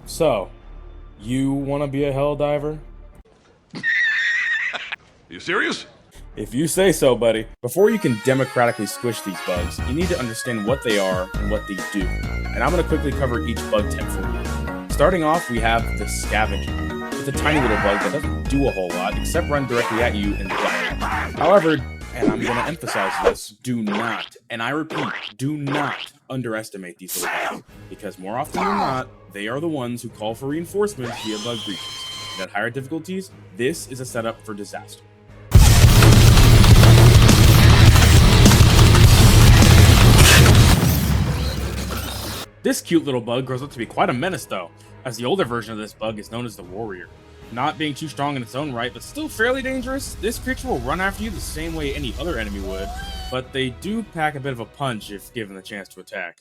So, you want to be a Helldiver? You serious? If you say so, buddy. Before you can democratically squish these bugs, you need to understand what they are and what they do. And I'm going to quickly cover each bug type for you. Starting off, we have the Scavenger. It's a tiny little bug that doesn't do a whole lot except run directly at you and die. However, and I'm going to emphasize this, do not, and I repeat, do not underestimate these little bugs. Because more often than not, they are the ones who call for reinforcements via bug breaches. And at higher difficulties, this is a setup for disaster. This cute little bug grows up to be quite a menace though, as the older version of this bug is known as the Warrior. Not being too strong in its own right, but still fairly dangerous, this creature will run after you the same way any other enemy would, but they do pack a bit of a punch if given the chance to attack.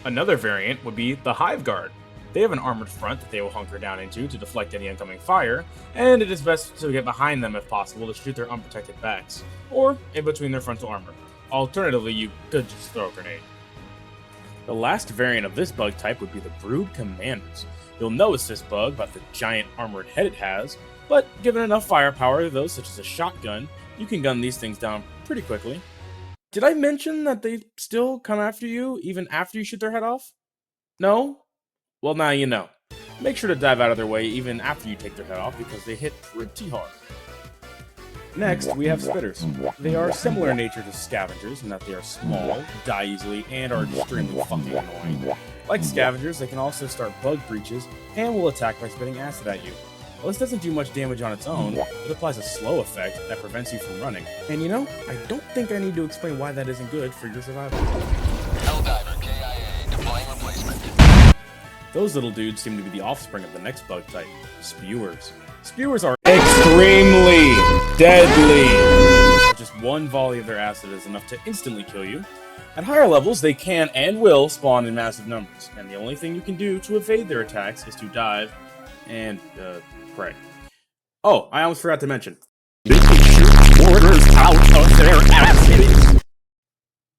Another variant would be the Hive Guard. They have an armored front that they will hunker down into to deflect any incoming fire, and it is best to get behind them if possible to shoot their unprotected backs, or in between their frontal armor. Alternatively, you could just throw a grenade. The last variant of this bug type would be the Brood Commanders. You'll notice this bug about the giant armored head it has, but given enough firepower, though, such as a shotgun, you can gun these things down pretty quickly. Did I mention that they still come after you even after you shoot their head off? No? Well, now you know. Make sure to dive out of their way even after you take their head off because they hit pretty hard. Next, we have Spitters. They are similar in nature to Scavengers in that they are small, die easily, and are extremely fucking annoying. Like Scavengers, they can also start bug breaches and will attack by spitting acid at you. While this doesn't do much damage on its own, it applies a slow effect that prevents you from running. And you know, I don't think I need to explain why that isn't good for your survival. Helldiver, KIA, deploying replacement. Those little dudes seem to be the offspring of the next bug type, spewers. Spewers are extremely deadly. Just one volley of their acid is enough to instantly kill you. At higher levels, they can and will spawn in massive numbers, and the only thing you can do to evade their attacks is to dive and, pray. Oh, I almost forgot to mention. This will shoot mortars out of their asses!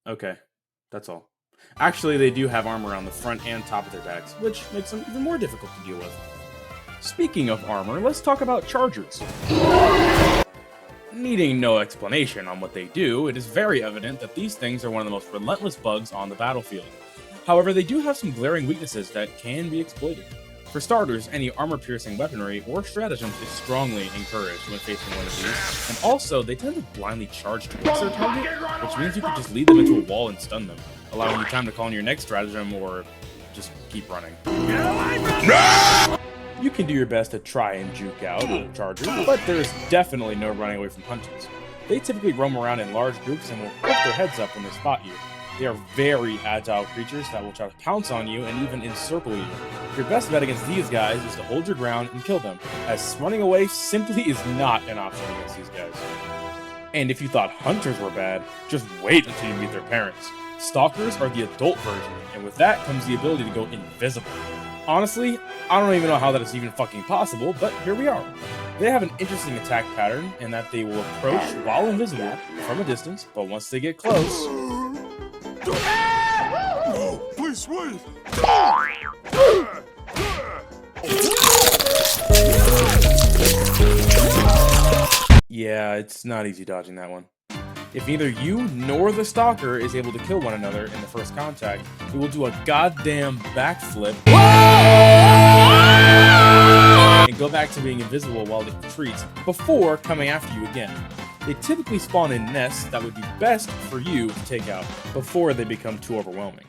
Okay, that's all. Actually, they do have armor on the front and top of their backs, which makes them even more difficult to deal with. Speaking of armor, let's talk about chargers. Needing no explanation on what they do, it is very evident that these things are one of the most relentless bugs on the battlefield. However, they do have some glaring weaknesses that can be exploited. For starters, any armor-piercing weaponry or stratagems is strongly encouraged when facing one of these, and also, they tend to blindly charge towards their target, which means you could just lead them into a wall and stun them, allowing you time to call in your next stratagem or just keep running. You can do your best to try and juke out a charger, but there is definitely no running away from hunters. They typically roam around in large groups and will poke their heads up when they spot you. They are very agile creatures that will try to pounce on you and even encircle you. Your best bet against these guys is to hold your ground and kill them, as running away simply is not an option against these guys. And if you thought hunters were bad, just wait until you meet their parents. Stalkers are the adult version, and with that comes the ability to go invisible. Honestly, I don't even know how that is even fucking possible, but here we are. They have an interesting attack pattern in that they will approach while invisible from a distance, but once they get close... No, please wait! Yeah, it's not easy dodging that one. If neither you nor the Stalker is able to kill one another in the first contact, it will do a goddamn backflip and go back to being invisible while it retreats before coming after you again. They typically spawn in nests that would be best for you to take out before they become too overwhelming.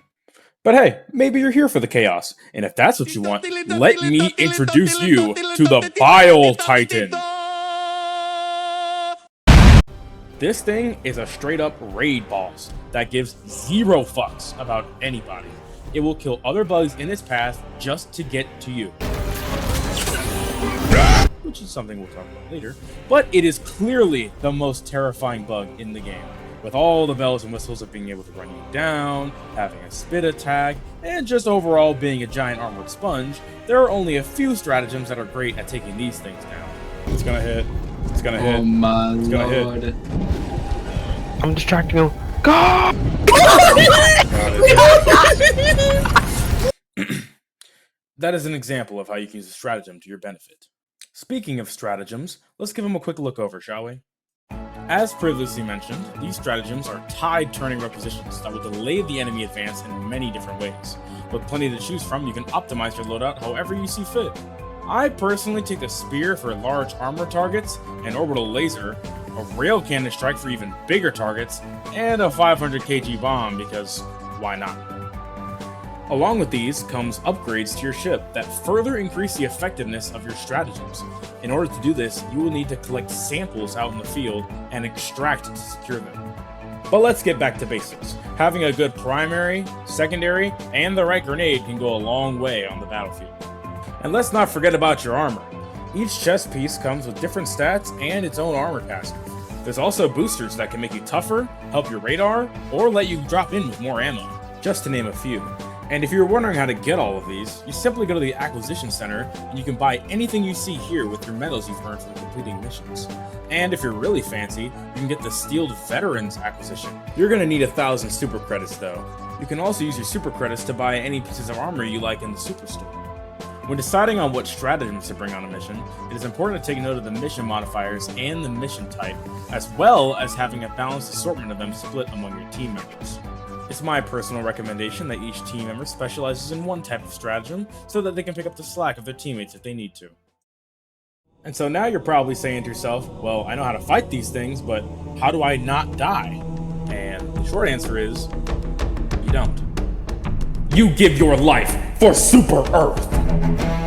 But hey, maybe you're here for the chaos, and if that's what you want, let me introduce you to the Bile Titan. This thing is a straight-up raid boss that gives zero fucks about anybody. It will kill other bugs in its path just to get to you. Which is something we'll talk about later. But it is clearly the most terrifying bug in the game, with all the bells and whistles of being able to run you down, having a spit attack, and just overall being a giant armored sponge. There are only a few stratagems that are great at taking these things down. It's gonna hit. It's gonna hit. Oh my it's gonna lord. Hit. I'm distracting him. Go! That is an example of how you can use a stratagem to your benefit. Speaking of stratagems, let's give them a quick look over, shall we? As previously mentioned, these stratagems are tide turning repositions that will delay the enemy advance in many different ways. With plenty to choose from, you can optimize your loadout however you see fit. I personally take a spear for large armor targets, an orbital laser, a rail cannon strike for even bigger targets, and a 500 kg bomb because why not? Along with these comes upgrades to your ship that further increase the effectiveness of your stratagems. In order to do this, you will need to collect samples out in the field and extract to secure them. But let's get back to basics. Having a good primary, secondary, and the right grenade can go a long way on the battlefield. And let's not forget about your armor. Each chest piece comes with different stats and its own armor passive. There's also boosters that can make you tougher, help your radar, or let you drop in with more ammo, just to name a few. And if you're wondering how to get all of these, you simply go to the acquisition center and you can buy anything you see here with your medals you've earned from completing missions. And if you're really fancy, you can get the Steeled Veterans acquisition. You're going to need 1,000 super credits though. You can also use your super credits to buy any pieces of armor you like in the superstore. When deciding on what stratagems to bring on a mission, it is important to take note of the mission modifiers and the mission type, as well as having a balanced assortment of them split among your team members. It's my personal recommendation that each team member specializes in one type of stratagem so that they can pick up the slack of their teammates if they need to. And so now you're probably saying to yourself, well, I know how to fight these things, but how do I not die? And the short answer is, you don't. You give your life for Super Earth!